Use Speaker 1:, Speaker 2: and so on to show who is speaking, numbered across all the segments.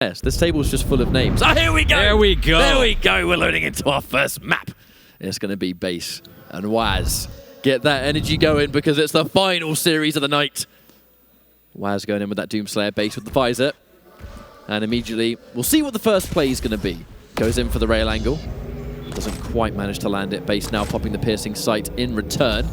Speaker 1: Yes, this table's just full of names. Oh, here we go!
Speaker 2: There we go!
Speaker 1: There we go! We're loading into our first map. It's going to be WHAZ and WHAZ. Get that energy going because it's the final series of the night. WHAZ going in with that Doomslayer base with the visor. And immediately, we'll see what the first play is going to be. Goes in for the rail angle. Doesn't quite manage to land it. Base now popping the piercing sight in return.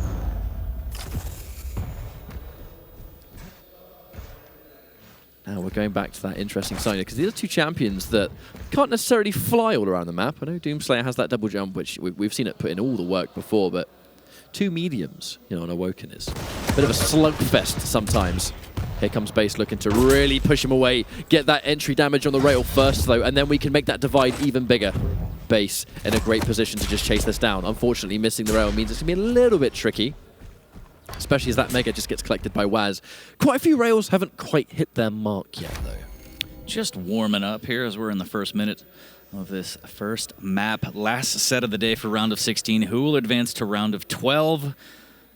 Speaker 1: Now we're going back to that interesting sign because these are two champions that can't necessarily fly all around the map. I know Doomslayer has that double jump, which we've seen it put in all the work before, but two mediums, on Awoken is a bit of a slugfest sometimes. Here comes Base looking to really push him away, get that entry damage on the rail first though, and then we can make that divide even bigger. Base in a great position to just chase this down. Unfortunately, missing the rail means it's going to be a little bit tricky. Especially as that Mega just gets collected by WHAZ. Quite a few rails haven't quite hit their mark yet, though.
Speaker 2: Just warming up here as we're in the first minute of this first map. Last set of the day for round of 16. Who will advance to round of 12?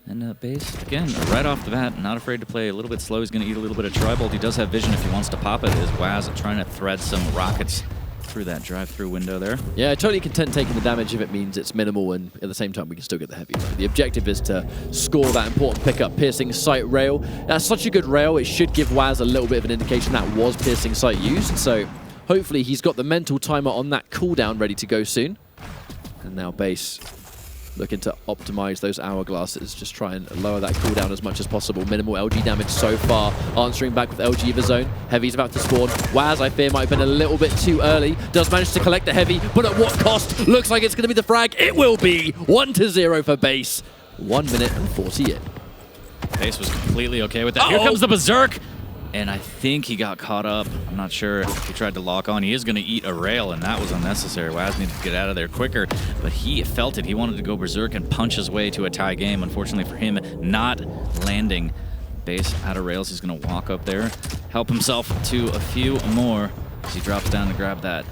Speaker 2: And Base, again, right off the bat, not afraid to play a little bit slow. He's going to eat a little bit of Tri-Bolt. He does have vision if he wants to pop it. Is WHAZ trying to thread some rockets through that drive-through window there.
Speaker 1: Yeah, totally content taking the damage if it means it's minimal, and at the same time we can still get the heavy. The objective is to score that important pickup, piercing sight rail. That's such a good rail, it should give WHAZ a little bit of an indication that was piercing sight used, so hopefully he's got the mental timer on that cooldown ready to go soon. And now Base looking to optimize those hourglasses, just try and lower that cooldown as much as possible. Minimal LG damage so far, answering back with LG of his own. Heavy's about to spawn. WHAZ, I fear, might have been a little bit too early. Does manage to collect the heavy, but at what cost? Looks like it's going to be the frag. It will be 1-0 for Base. 1 minute and 40 in.
Speaker 2: Base was completely okay with that. Here comes the Berserk! And I think he got caught up. I'm not sure if he tried to lock on. He is going to eat a rail, and that was unnecessary. WHAZ needed to get out of there quicker, but he felt it. He wanted to go Berserk and punch his way to a tie game. Unfortunately for him, not landing. Base out of rails. He's going to walk up there, help himself to a few more as he drops down to grab that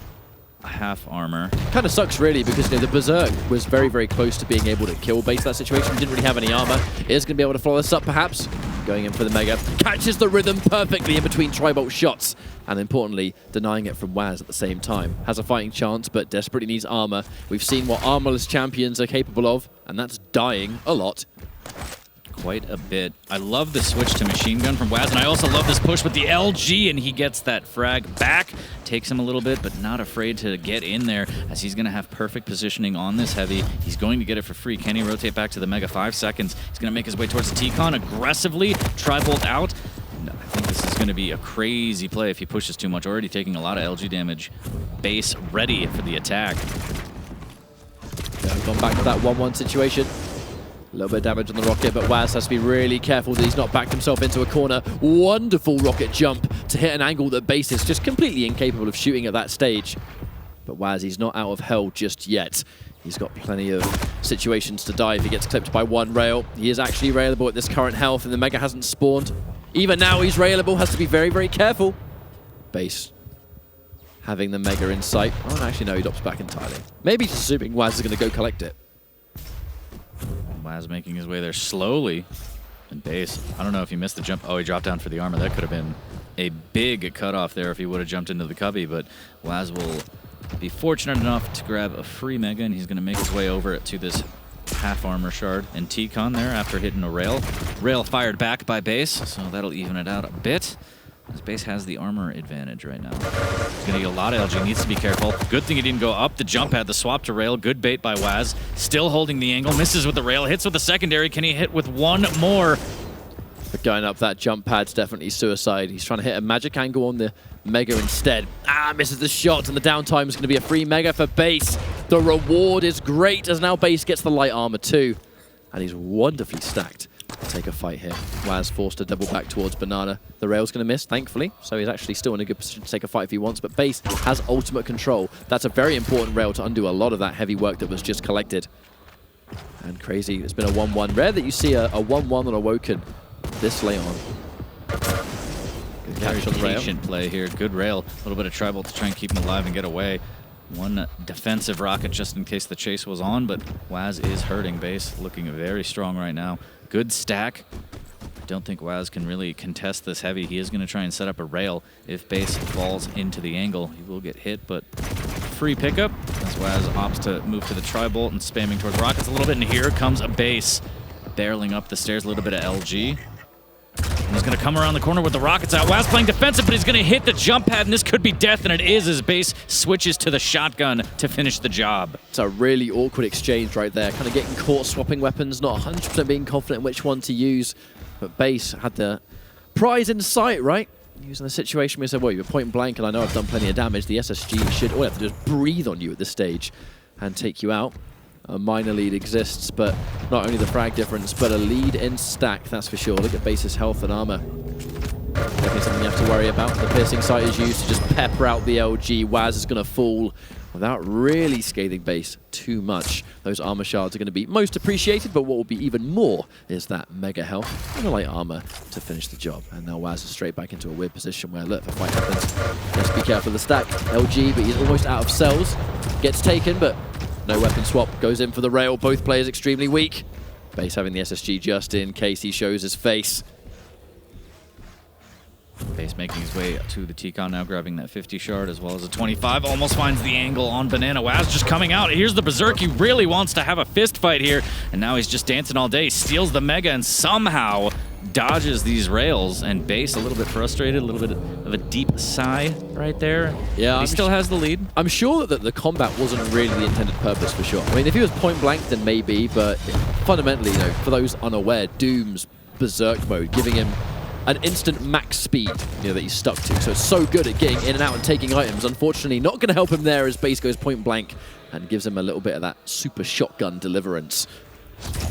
Speaker 2: half armor.
Speaker 1: Kind of sucks really because the Berserk was very, very close to being able to kill Base that situation. He didn't really have any armor. Is going to be able to follow this up perhaps. Going in for the Mega. Catches the rhythm perfectly in between Tri-Bolt shots. And importantly, denying it from WHAZ at the same time. Has a fighting chance, but desperately needs armor. We've seen what armorless champions are capable of, and that's dying a lot.
Speaker 2: Quite a bit. I love the switch to machine gun from WHAZ, and I also love this push with the LG, and he gets that frag back. Takes him a little bit, but not afraid to get in there as he's going to have perfect positioning on this heavy. He's going to get it for free. Can he rotate back to the Mega? 5 seconds. He's going to make his way towards the T-Con aggressively. Tri-Bolt out. And I think this is going to be a crazy play if he pushes too much. Already taking a lot of LG damage. Base ready for the attack.
Speaker 1: Yeah, gone back to that 1-1 situation. A little bit of damage on the rocket, but WHAZ has to be really careful that he's not backed himself into a corner. Wonderful rocket jump to hit an angle that Base is just completely incapable of shooting at that stage. But WHAZ, he's not out of hell just yet. He's got plenty of situations to die if he gets clipped by one rail. He is actually railable at this current health, and the Mega hasn't spawned. Even now he's railable, has to be very, very careful. Base having the Mega in sight. Oh, actually, no, he drops back entirely. Maybe just assuming WHAZ is going to go collect it.
Speaker 2: WHAZ making his way there slowly. And Base, I don't know if he missed the jump. Oh, he dropped down for the armor. That could have been a big cutoff there if he would have jumped into the cubby, but WHAZ will be fortunate enough to grab a free Mega, and he's going to make his way over to this half armor shard. And T-Con there after hitting a rail. Rail fired back by Base, so that'll even it out a bit. As Base has the armor advantage right now. He's going to get a lot of LG, needs to be careful. Good thing he didn't go up the jump pad, the swap to rail. Good bait by WHAZ. Still holding the angle, misses with the rail, hits with the secondary. Can he hit with one more?
Speaker 1: But going up that jump pad's definitely suicide. He's trying to hit a magic angle on the Mega instead. Misses the shot, and the downtime is going to be a free Mega for Base. The reward is great as now Base gets the light armor too. And he's wonderfully stacked. Take a fight here. WHAZ forced to double back towards Banana. The rail's going to miss, thankfully, so he's actually still in a good position to take a fight if he wants, but Base has ultimate control. That's a very important rail to undo a lot of that heavy work that was just collected. And crazy, it's been a 1-1. Rare that you see a 1-1 on Awoken this late on. Good catch on the rail.
Speaker 2: Patient play here, good rail. A little bit of Tri-Bolt to try and keep him alive and get away. One defensive rocket just in case the chase was on, but WHAZ is hurting Base, looking very strong right now. Good stack. don't think WHAZ can really contest this heavy. He is going to try and set up a rail. If base falls into the angle, he will get hit, but free pickup as WHAZ opts to move to the tri-bolt and spamming towards rockets a little bit, and here comes a base barreling up the stairs, a little bit of LG. And he's going to come around the corner with the rockets out. WHAZ playing defensive, but he's going to hit the jump pad, and this could be death, and it is as base switches to the shotgun to finish the job.
Speaker 1: It's a really awkward exchange right there, kind of getting caught swapping weapons, not 100% being confident in which one to use. But base had the prize in sight, right? He was in a situation where he said, well, you're point blank, and I know I've done plenty of damage. The SSG should all have to just breathe on you at this stage and take you out. A minor lead exists, but not only the frag difference, but a lead in stack, that's for sure. Look at base's health and armor. Definitely something you have to worry about. The piercing sight is used to just pepper out the LG. WHAZ is going to fall without really scathing base too much. Those armor shards are going to be most appreciated, but what will be even more is that mega health and the light armor to finish the job. And now WHAZ is straight back into a weird position where, look, if a fight happens, just be careful of the stack. LG, but he's almost out of cells. Gets taken, but no weapon swap, goes in for the rail. Both players extremely weak. Base having the SSG just in case he shows his face.
Speaker 2: Base making his way to the T-Con now, grabbing that 50 shard as well as a 25. Almost finds the angle on Banana. WHAZ just coming out. Here's the Berserk. He really wants to have a fist fight here. And now he's just dancing all day. Steals the Mega and somehow dodges these rails. And base a little bit frustrated, a little bit of a deep sigh right there.
Speaker 1: Yeah,
Speaker 2: he still has the lead.
Speaker 1: I'm sure that the combat wasn't really the intended purpose for sure. I mean, if he was point blank, then maybe, but fundamentally, you know, for those unaware, Doom's Berserk mode, giving him an instant max speed, you know, that he's stuck to. So it's so good at getting in and out and taking items. Unfortunately, not going to help him there as base goes point blank and gives him a little bit of that super shotgun deliverance.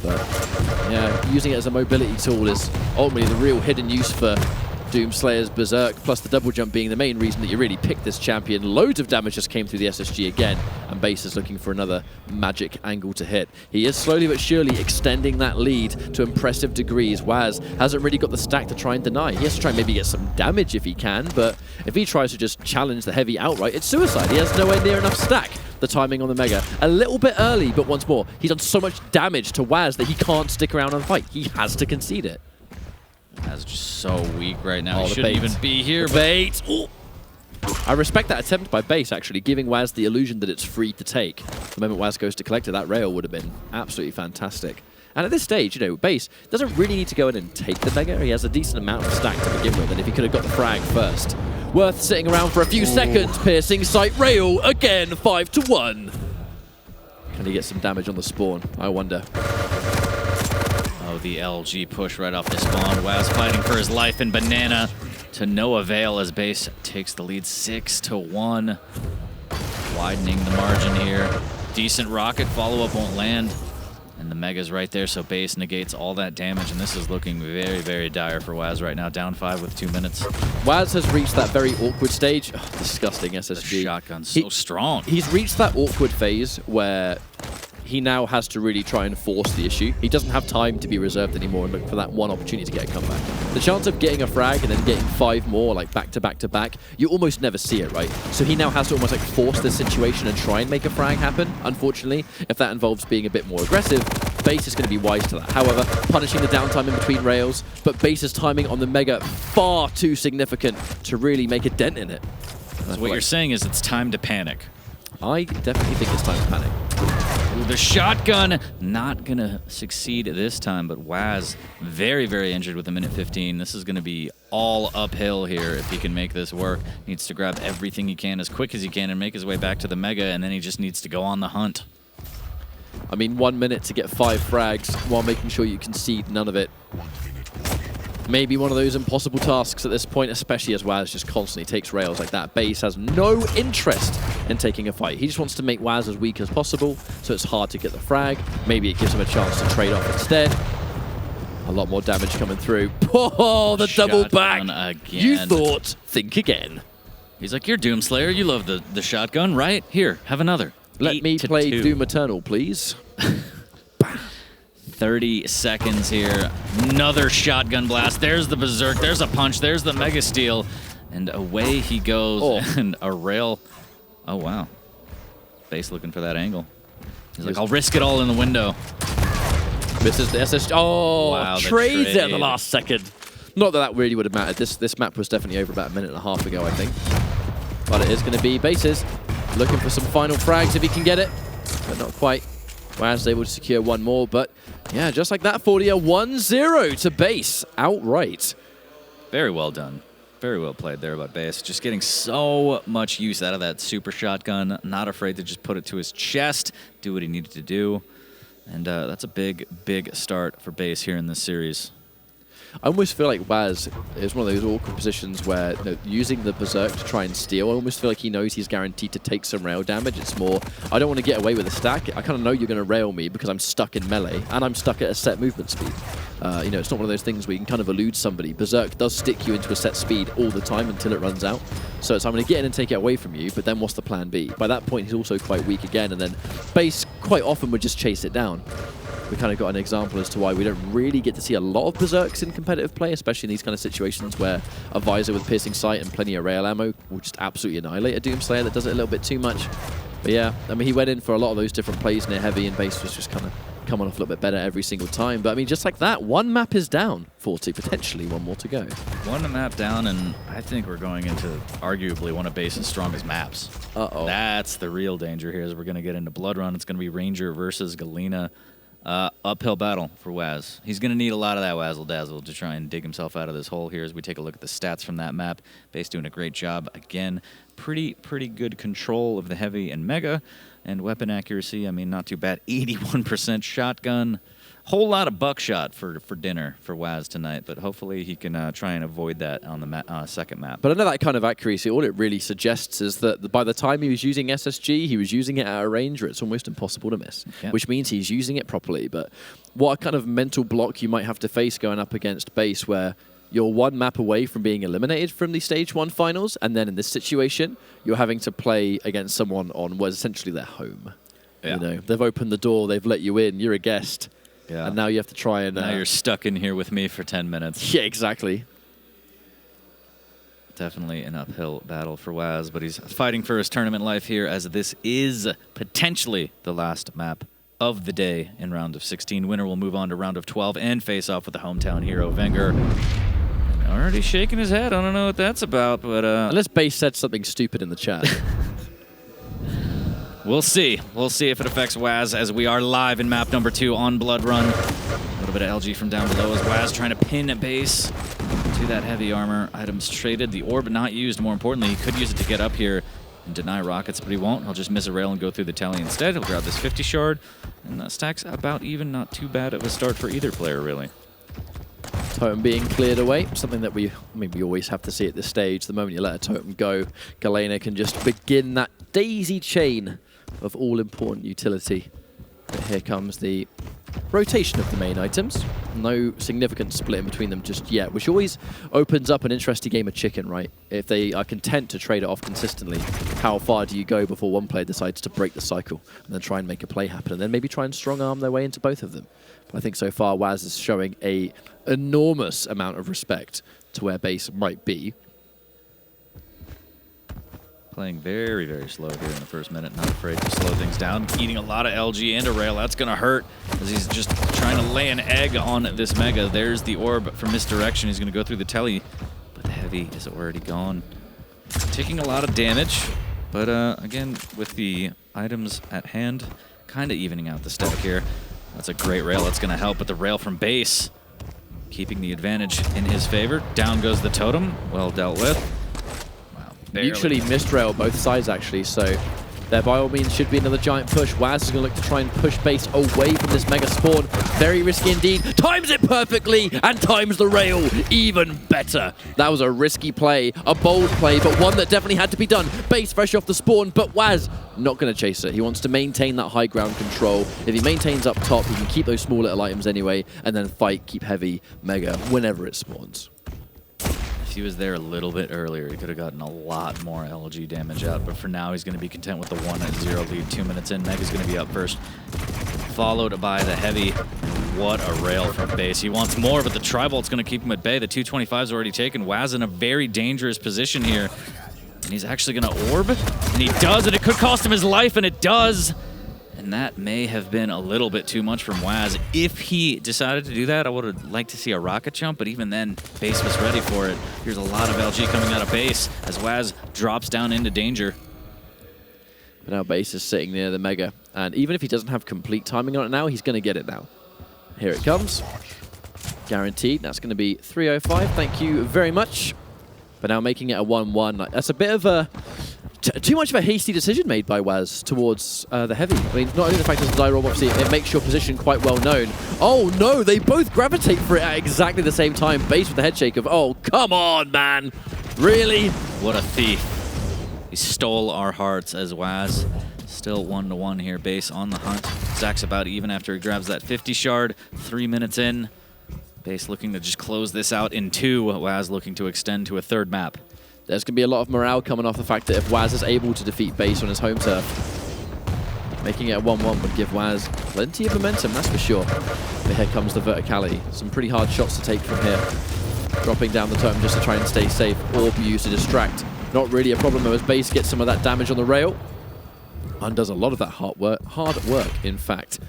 Speaker 1: But yeah, using it as a mobility tool is ultimately the real hidden use for Doomslayer's Berserk, plus the double jump being the main reason that you really picked this champion. Loads of damage just came through the SSG again, and base is looking for another magic angle to hit. He is slowly but surely extending that lead to impressive degrees. WHAZ hasn't really got the stack to try and deny. He has to try and maybe get some damage if he can, but if he tries to just challenge the heavy outright, it's suicide. He has nowhere near enough stack. The timing on the Mega a little bit early, but once more, he's done so much damage to WHAZ that he can't stick around and fight. He has to concede it.
Speaker 2: WHAZ just so weak right now.
Speaker 1: Oh,
Speaker 2: he shouldn't even be here. Bait.
Speaker 1: Ooh. I respect that attempt by base, actually, giving WHAZ the illusion that it's free to take. The moment WHAZ goes to collect it, that rail would have been absolutely fantastic. And at this stage, you know, base doesn't really need to go in and take the Mega. He has a decent amount of stack to begin with, and if he could have got the frag first. Worth sitting around for a few seconds. Piercing sight rail again, 5-1. Can he get some damage on the spawn? I wonder.
Speaker 2: Oh, the LG push right off the spawn. WHAZ fighting for his life, and Banana to no avail as base takes the lead 6-1. Widening the margin here. Decent rocket follow-up won't land. And the Mega's right there, so base negates all that damage, and this is looking very, very dire for WHAZ right now. Down 5 with 2 minutes.
Speaker 1: WHAZ has reached that very awkward stage. Oh, disgusting SSG.
Speaker 2: The shotgun's so strong.
Speaker 1: He's reached that awkward phase where he now has to really try and force the issue. He doesn't have time to be reserved anymore and look for that one opportunity to get a comeback. The chance of getting a frag and then getting 5 more, like back to back to back, you almost never see it, right? So he now has to almost like force this situation and try and make a frag happen. Unfortunately, if that involves being a bit more aggressive, base is going to be wise to that. However, punishing the downtime in between rails, but base's timing on the Mega far too significant to really make a dent in it.
Speaker 2: So what you're saying is it's time to panic.
Speaker 1: I definitely think it's time to panic.
Speaker 2: Ooh, the shotgun not going to succeed this time, but WHAZ very, very injured with a minute 15. This is going to be all uphill here if he can make this work. Needs to grab everything he can as quick as he can and make his way back to the Mega, and then he just needs to go on the hunt.
Speaker 1: I mean, 1 minute to get 5 frags while making sure you concede none of it. Maybe one of those impossible tasks at this point, especially as WHAZ just constantly takes rails like that. Base has no interest in taking a fight. He just wants to make WHAZ as weak as possible, so it's hard to get the frag. Maybe it gives him a chance to trade off instead. A lot more damage coming through. Oh, the double back!
Speaker 2: Again.
Speaker 1: You thought, think again.
Speaker 2: He's like, you're Doomslayer, you love the shotgun, right? Here, have another.
Speaker 1: Let me play Doom Eternal, please.
Speaker 2: 30 seconds here. Another shotgun blast. There's the Berserk. There's a punch. There's the Mega Steel. And away he goes.
Speaker 1: Oh.
Speaker 2: And a rail. Oh, wow. Base looking for that angle. He's like, I'll risk it all in the window.
Speaker 1: This is the SS. Oh,
Speaker 2: Wow,
Speaker 1: trades it at the
Speaker 2: trade.
Speaker 1: last second. Not that that really would have mattered. This map was definitely over about a minute and a half ago, I think. But it is going to be Bases looking for some final frags if he can get it, but not quite. WHAZ is able to secure one more, but yeah, just like that, 40 1-0 to Base outright.
Speaker 2: Very well done. Very well played there by Base. Just getting so much use out of that super shotgun. Not afraid to just put it to his chest, do what he needed to do. And that's a big, big start for Base here in this series.
Speaker 1: I almost feel like WHAZ is one of those awkward positions where, you know, using the Berserk to try and steal, I almost feel like he knows he's guaranteed to take some rail damage. It's more, I don't want to get away with a stack. I kind of know you're going to rail me because I'm stuck in melee, and I'm stuck at a set movement speed. You know, it's not one of those things where you can kind of elude somebody. Berserk does stick you into a set speed all the time until it runs out. So it's, I'm going to get in and take it away from you, but then what's the plan B? By that point, he's also quite weak again, and then Base quite often would just chase it down. We kind of got an example as to why we don't really get to see a lot of Berserks in competitive play, especially in these kind of situations where a Visor with piercing sight and plenty of rail ammo will just absolutely annihilate a Doomslayer that does it a little bit too much. But yeah, I mean, he went in for a lot of those different plays near heavy, and Base was just kind of coming off a little bit better every single time. But I mean, just like that, one map is down, 40, potentially one more to go.
Speaker 2: One map down, and I think we're going into arguably one of Base's strongest maps.
Speaker 1: Uh-oh.
Speaker 2: That's the real danger here, is we're going to get into Blood Run. It's going to be Ranger versus Galena. Uphill battle for WHAZ. He's going to need a lot of that wazzle-dazzle to try and dig himself out of this hole here as we take a look at the stats from that map. Base doing a great job. Again, pretty good control of the heavy and mega. And weapon accuracy, I mean, not too bad. 81% shotgun. Whole lot of buckshot for dinner for WHAZ tonight, but hopefully he can try and avoid that on the second map.
Speaker 1: But I know that kind of accuracy, all it really suggests is that by the time he was using SSG, he was using it at a range where it's almost impossible to miss, which means he's using it properly. But what a kind of mental block you might have to face going up against Base, where you're one map away from being eliminated from the Stage 1 finals, and then in this situation, you're having to play against someone on what is essentially their home.
Speaker 2: Yeah.
Speaker 1: You know, they've opened the door, they've let you in, you're a guest.
Speaker 2: Yeah.
Speaker 1: And now you have to try and...
Speaker 2: now you're stuck in here with me for 10 minutes.
Speaker 1: Yeah, exactly.
Speaker 2: Definitely an uphill battle for WHAZ, but he's fighting for his tournament life here, as this is potentially the last map of the day in round of 16. Winner will move on to round of 12 and face off with the hometown hero, Wenger. Already shaking his head. I don't know what that's about, but...
Speaker 1: Unless Base said something stupid in the chat.
Speaker 2: We'll see. We'll see if it affects WHAZ, as we are live in map number 2 on Blood Run. A little bit of LG from down below as WHAZ trying to pin Base to that heavy armor. Items traded. The orb not used, more importantly. He could use it to get up here and deny rockets, but he won't. He'll just miss a rail and go through the telly instead. He'll grab this 50 shard, and that stacks about even. Not too bad of a start for either player, really.
Speaker 1: Totem being cleared away, something that we always have to see at this stage. The moment you let a totem go, Galena can just begin that daisy chain of all-important utility. But here comes the rotation of the main items. No significant split in between them just yet, which always opens up an interesting game of chicken, right? If they are content to trade it off consistently, how far do you go before one player decides to break the cycle and then try and make a play happen, and then maybe try and strong-arm their way into both of them? But I think so far WHAZ is showing a enormous amount of respect to where Base might be.
Speaker 2: Playing very slow here in the first minute, not afraid to slow things down. Eating a lot of LG and a rail. That's going to hurt, as he's just trying to lay an egg on this mega. There's the orb for misdirection. He's going to go through the telly, but the heavy is already gone. Taking a lot of damage, but again, with the items at hand, kind of evening out the stack here. That's a great rail. That's going to help, but the rail from Base, keeping the advantage in his favor. Down goes the totem. Well dealt with.
Speaker 1: Mutually missed rail both sides, actually, so there by all means should be another giant push. WHAZ is going to look to try and push Base away from this mega spawn. Very risky indeed. Times it perfectly and times the rail even better. That was a risky play, a bold play, but one that definitely had to be done. Base fresh off the spawn, but WHAZ not going to chase it. He wants to maintain that high ground control. If he maintains up top, he can keep those small little items anyway, and then fight, keep heavy mega whenever it spawns.
Speaker 2: If he was there a little bit earlier, he could have gotten a lot more LG damage out, but for now he's going to be content with the 1-0 lead. 2 minutes in, Mega's going to be up first, followed by the heavy. What a rail from Base. He wants more, but the Tri-Bolt's going to keep him at bay. The 225's already taken. WHAZ in a very dangerous position here, and he's actually going to orb, and he does, and it could cost him his life, and it does. And that may have been a little bit too much from WHAZ. If he decided to do that, I would have liked to see a rocket jump, but even then, base was ready for it. Here's a lot of LG coming out of base as WHAZ drops down into danger.
Speaker 1: But now base is sitting near the Mega, and even if he doesn't have complete timing on it now, he's going to get it now. Here it comes. Guaranteed. That's going to be 305. Thank you very much. But now making it a 1-1. That's a bit of a... too much of a hasty decision made by WHAZ towards the heavy. I mean, not only the fact that the die roll, obviously, it makes your position quite well known. Oh, no, they both gravitate for it at exactly the same time. Base with the head shake of, oh, come on, man. Really?
Speaker 2: What a thief. He stole our hearts as WHAZ. Still 1-1 here. Base on the hunt. Zach's about even after he grabs that 50 shard. 3 minutes in. Base looking to just close this out in 2. WHAZ looking to extend to a 3rd map.
Speaker 1: There's going to be a lot of morale coming off the fact that if WHAZ is able to defeat base on his home turf, making it a 1-1 would give WHAZ plenty of momentum, that's for sure. But here comes the verticality. Some pretty hard shots to take from here. Dropping down the totem just to try and stay safe. Orb used to distract. Not really a problem though as base gets some of that damage on the rail. Undoes a lot of that hard work, in fact.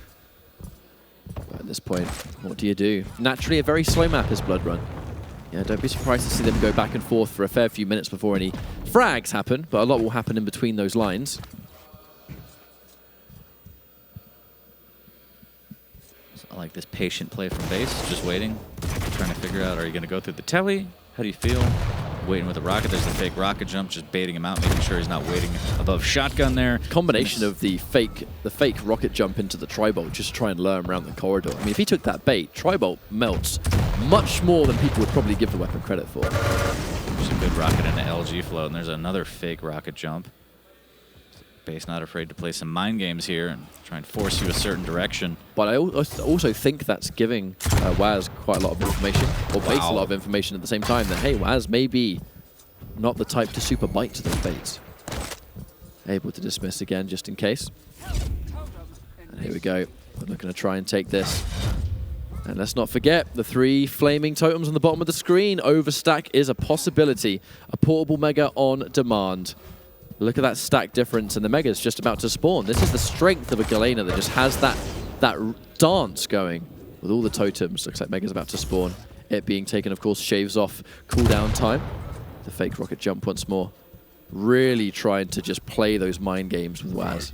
Speaker 1: But at this point, what do you do? Naturally, a very slow map is Blood Run. Yeah, don't be surprised to see them go back and forth for a fair few minutes before any frags happen, but a lot will happen in between those lines.
Speaker 2: So I like this patient play from base, just waiting, trying to figure out, are you going to go through the telly? How do you feel? Waiting with a rocket. There's the fake rocket jump, just baiting him out, making sure he's not waiting above shotgun there.
Speaker 1: Combination of the fake rocket jump into the tri-bolt just to try and lure him around the corridor. I mean, if he took that bait, tri-bolt melts much more than people would probably give the weapon credit for.
Speaker 2: There's a good rocket into LG float, and there's another fake rocket jump. Base not afraid to play some mind games here and try and force you a certain direction.
Speaker 1: But I also think that's giving WHAZ quite a lot of information, or Base a lot of information at the same time, that, hey, WHAZ may be not the type to super bite to those baits. Able to dismiss again, just in case. And here we go. We're looking to try and take this. And let's not forget the 3 flaming totems on the bottom of the screen. Overstack is a possibility. A portable Mega on demand. Look at that stack difference, and the Mega's just about to spawn. This is the strength of a Galena that just has that dance going with all the totems. Looks like Mega's about to spawn. It being taken, of course, shaves off cooldown time. The fake rocket jump once more. Really trying to just play those mind games with WHAZ.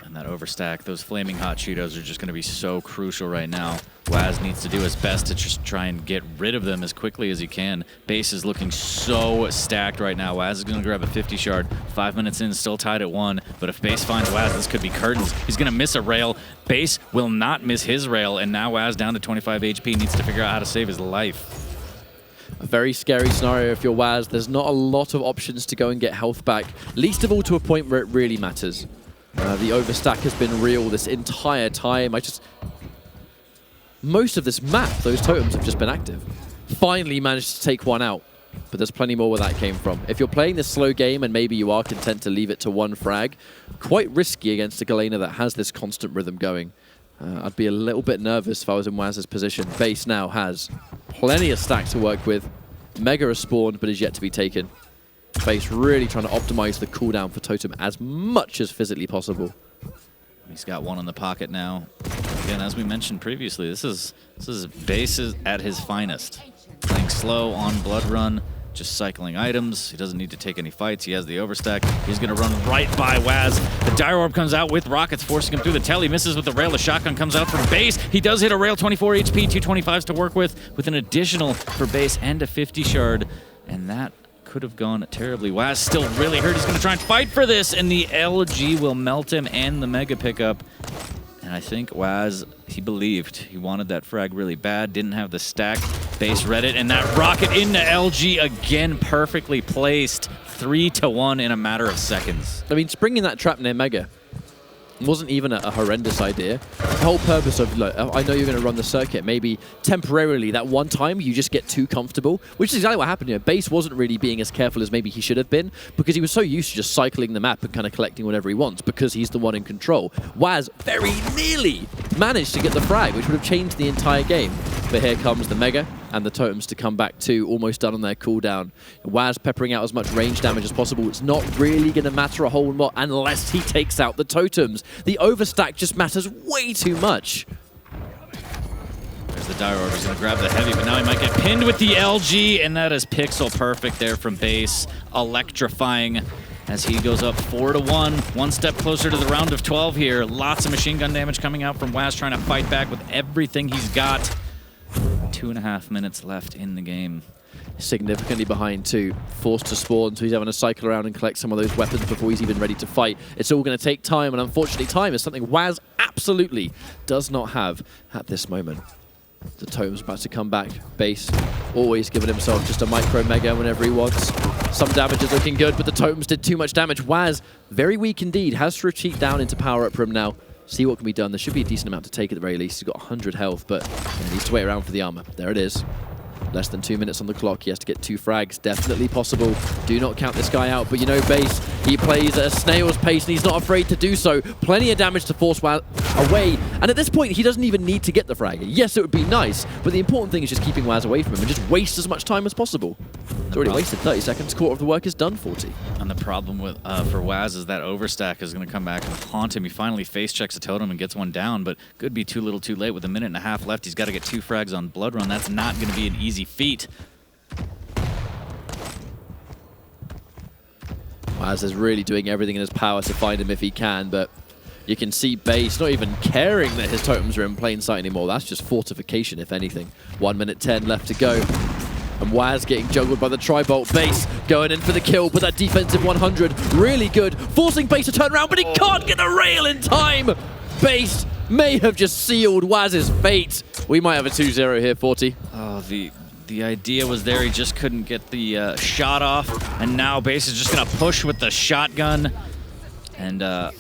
Speaker 2: And that overstack, those flaming hot Cheetos are just going to be so crucial right now. WHAZ needs to do his best to just try and get rid of them as quickly as he can. Base is looking so stacked right now. WHAZ is going to grab a 50 shard. 5 minutes in, still tied at 1. But if Base finds WHAZ, this could be curtains. He's going to miss a rail. Base will not miss his rail. And now WHAZ down to 25 HP needs to figure out how to save his life.
Speaker 1: A very scary scenario if you're WHAZ. There's not a lot of options to go and get health back. Least of all to a point where it really matters. The overstack has been real this entire time. Most of this map, those totems have just been active. Finally managed to take one out, but there's plenty more where that came from. If you're playing this slow game and maybe you are content to leave it to 1 frag, quite risky against a Galena that has this constant rhythm going. I'd be a little bit nervous if I was in WHAZ's position. Base now has plenty of stacks to work with. Mega has spawned, but is yet to be taken. Base really trying to optimize the cooldown for Totem as much as physically possible.
Speaker 2: He's got one in the pocket now. Again, as we mentioned previously, this is Base at his finest. Playing slow on Blood Run, just cycling items. He doesn't need to take any fights. He has the overstack. He's going to run right by WHAZ. The Dire Orb comes out with rockets, forcing him through the telly. Misses with the rail. The shotgun comes out from Base. He does hit a rail, 24 HP, 225s to work with an additional for Base and a 50 shard. And that could have gone terribly. WHAZ still really hurt. He's going to try and fight for this, and the LG will melt him and the Mega pickup. And I think WHAZ, he believed. He wanted that frag really bad, didn't have the stack. Base read it, and that rocket into LG again, perfectly placed. 3-1 in a matter of seconds.
Speaker 1: I mean, springing that trap near Mega wasn't even a horrendous idea. The whole purpose of, look, I know you're going to run the circuit, maybe temporarily that one time you just get too comfortable, which is exactly what happened here. Base wasn't really being as careful as maybe he should have been because he was so used to just cycling the map and kind of collecting whatever he wants because he's the one in control. WHAZ very nearly managed to get the frag, which would have changed the entire game. But here comes the Mega and the totems to come back too, almost done on their cooldown. WHAZ peppering out as much range damage as possible. It's not really going to matter a whole lot unless he takes out the totems. The overstack just matters way too much.
Speaker 2: There's the Dire Orb. He's going to grab the heavy, but now he might get pinned with the LG, and that is pixel perfect there from base. Electrifying as he goes up 4-1. One step closer to the round of 12 here. Lots of machine gun damage coming out from WHAZ, trying to fight back with everything he's got. 2.5 minutes left in the game.
Speaker 1: Significantly behind too, forced to spawn, so he's having to cycle around and collect some of those weapons before he's even ready to fight. It's all going to take time, and unfortunately time is something WHAZ absolutely does not have at this moment. The totem's about to come back. Base always giving himself just a micro Mega whenever he wants. Some damage is looking good, but the totems did too much damage. WHAZ, very weak indeed, has to retreat down into power up room now. See what can be done. There should be a decent amount to take at the very least. He's got 100 health, but he needs to wait around for the armor. There it is. Less than 2 minutes on the clock. He has to get 2 frags. Definitely possible. Do not count this guy out. But you know, Base, he plays at a snail's pace, and he's not afraid to do so. Plenty of damage to force WHAZ away. And at this point, he doesn't even need to get the frag. Yes, it would be nice, but the important thing is just keeping WHAZ away from him and just waste as much time as possible. He's already wasted 30 seconds. Quarter of the work is done, 40.
Speaker 2: And the problem with for WHAZ is that overstack is going to come back and haunt him. He finally face checks a totem and gets one down, but could be too little too late. With 1.5 minutes left, he's got to get 2 frags on Blood Run. That's not going to be an easy feat.
Speaker 1: WHAZ is really doing everything in his power to find him if he can, but you can see Base not even caring that his totems are in plain sight anymore. That's just fortification, if anything. 1 minute 10 left to go. And WHAZ getting juggled by the Tri-Bolt. Base going in for the kill, but that defensive 100, really good. Forcing Base to turn around, but he can't get the rail in time. Base may have just sealed WHAZ's fate. We might have a 2-0 here, 40.
Speaker 2: Oh, the idea was there. He just couldn't get the shot off. And now Base is just going to push with the shotgun. And a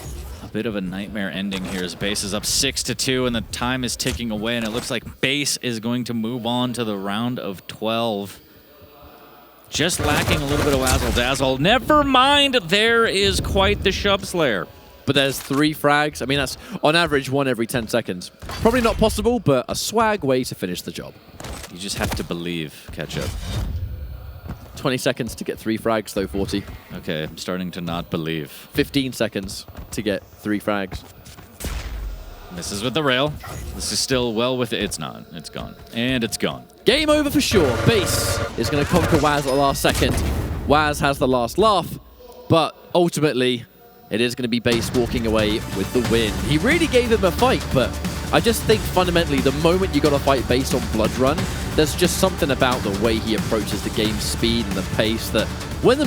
Speaker 2: bit of a nightmare ending here as Base is up 6-2 and the time is ticking away. And it looks like Base is going to move on to the round of 12. Just lacking a little bit of Wazzle Dazzle. Never mind, there is quite the Shub Slayer.
Speaker 1: But there's 3 frags. I mean, that's on average 1 every 10 seconds. Probably not possible, but a swag way to finish the job.
Speaker 2: You just have to believe, Ketchup.
Speaker 1: 20 seconds to get 3 frags, though, 40.
Speaker 2: Okay, I'm starting to not believe.
Speaker 1: 15 seconds to get 3 frags.
Speaker 2: Misses with the rail. This is still well with it. It's not. It's gone. And it's gone.
Speaker 1: Game over for sure. Base is going to conquer WHAZ at the last second. WHAZ has the last laugh, but ultimately, it is going to be Base walking away with the win. He really gave him a fight, but I just think fundamentally the moment you got to fight based on Blood Run, there's just something about the way he approaches the game speed and the pace that when the